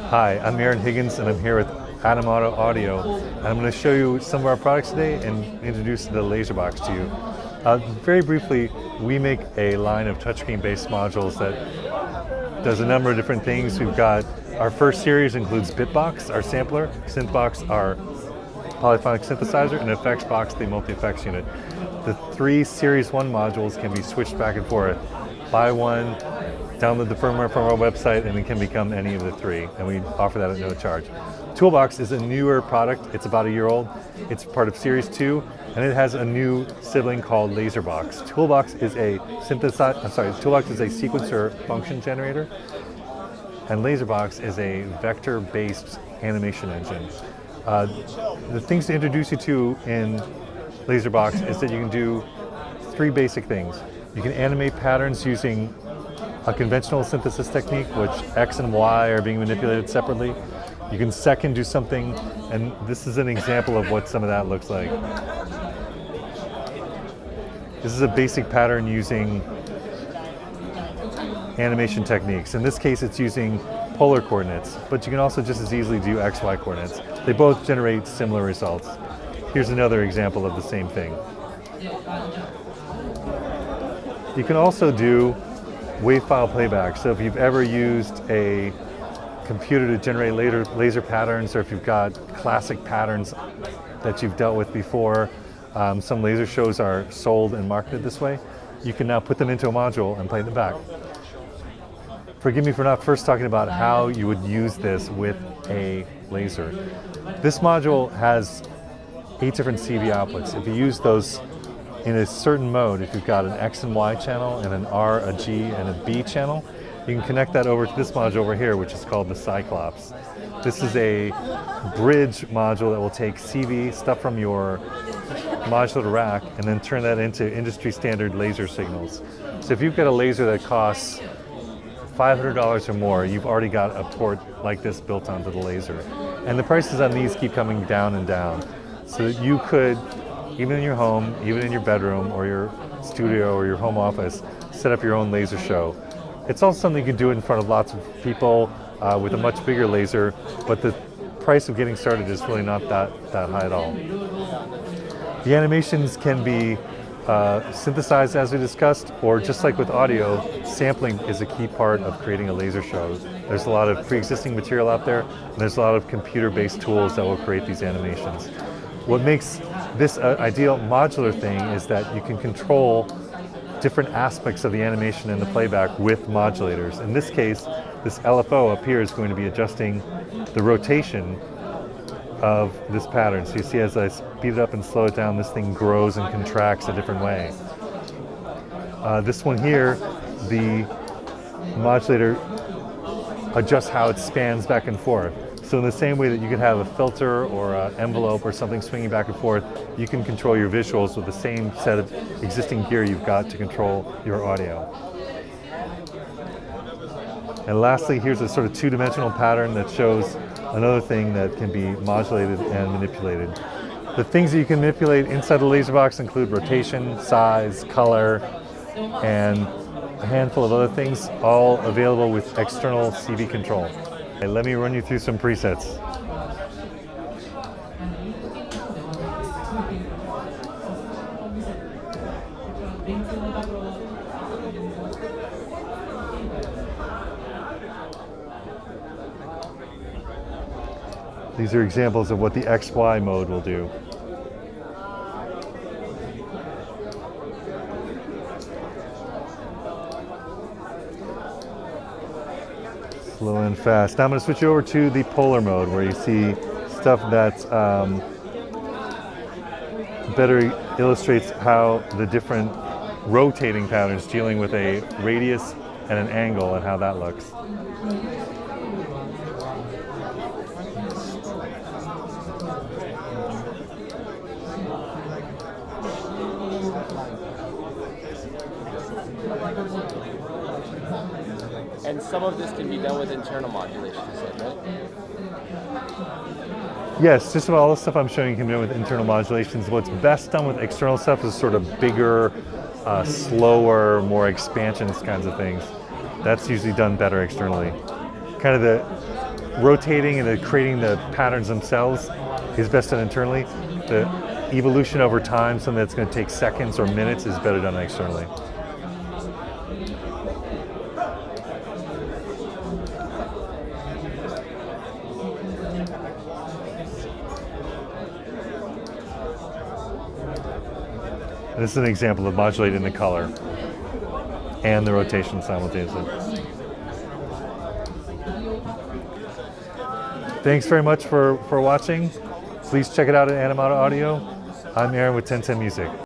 Hi, I'm Aaron Higgins and I'm here with Animato Audio. And I'm going to show you some of our products today and introduce the LaserBox to you. Very briefly, we make a line of touchscreen based modules that does a number of different things. We've got our first series includes Bitbox, our sampler, Synthbox, our polyphonic synthesizer, and Effectsbox, the multi-effects unit. The three Series 1 modules can be switched back and forth. Buy one, download the firmware from our website, and it can become any of the three, and we offer that at no charge. Toolbox is a newer product. It's about a year old. It's part of Series 2, and it has a new sibling called LaserBox. Toolbox is a Toolbox is a sequencer function generator, and LaserBox is a vector-based animation engine. The things to introduce you to in LaserBox is that you can do three basic things. You can animate patterns using a conventional synthesis technique, which X and Y are being manipulated separately. You can second do something, and this is an example of what some of that looks like. This is a basic pattern using animation techniques. In this case, it's using polar coordinates, but you can also just as easily do XY coordinates. They both generate similar results. Here's another example of the same thing. You can also do Wav File Playback. So if you've ever used a computer to generate laser patterns, or if you've got classic patterns that you've dealt with before, some laser shows are sold and marketed this way, you can now put them into a module and play them back. Forgive me for not first talking about how you would use this with a laser. This module has 8 different CV outputs. If you use those in a certain mode, if you've got an X and Y channel and an R, a G, and a B channel, you can connect that over to this module over here, which is called the Cyclops. This is a bridge module that will take CV, stuff from your modular rack, and then turn that into industry standard laser signals. So if you've got a laser that costs $500 or more, you've already got a port like this built onto the laser. And the prices on these keep coming down and down. So that you could, even in your home, even in your bedroom or your studio or your home office, set up your own laser show. It's also something you can do in front of lots of people with a much bigger laser, but the price of getting started is really not that high at all. The animations can be synthesized as we discussed, or just like with audio, sampling is a key part of creating a laser show. There's a lot of pre-existing material out there, and there's a lot of computer-based tools that will create these animations. What makes this an ideal modular thing is that you can control different aspects of the animation and the playback with modulators. In this case, this LFO up here is going to be adjusting the rotation of this pattern. So you see as I speed it up and slow it down, this thing grows and contracts a different way. This one here, the modulator adjusts how it spans back and forth. So in the same way that you could have a filter or an envelope or something swinging back and forth, you can control your visuals with the same set of existing gear you've got to control your audio. And lastly, here's a sort of two-dimensional pattern that shows another thing that can be modulated and manipulated. The things that you can manipulate inside the LaserBox include rotation, size, color, and a handful of other things, all available with external CV control. Okay, let me run you through some presets. These are examples of what the XY mode will do. Slow and fast. Now I'm going to switch over to the polar mode, where you see stuff that better illustrates how the different rotating patterns dealing with a radius and an angle and how that looks. And some of this can be done with internal modulation, you said, right? Yes, just about all the stuff I'm showing you can be done with internal modulations. What's best done with external stuff is sort of bigger, slower, more expansions kinds of things. That's usually done better externally. Kind of rotating and creating the patterns themselves is best done internally. The evolution over time, something that's going to take seconds or minutes, is better done externally. And this is an example of modulating the color and the rotation simultaneously. Thanks very much for watching. Please check it out at Animato Audio. I'm Aaron with 1010 Music.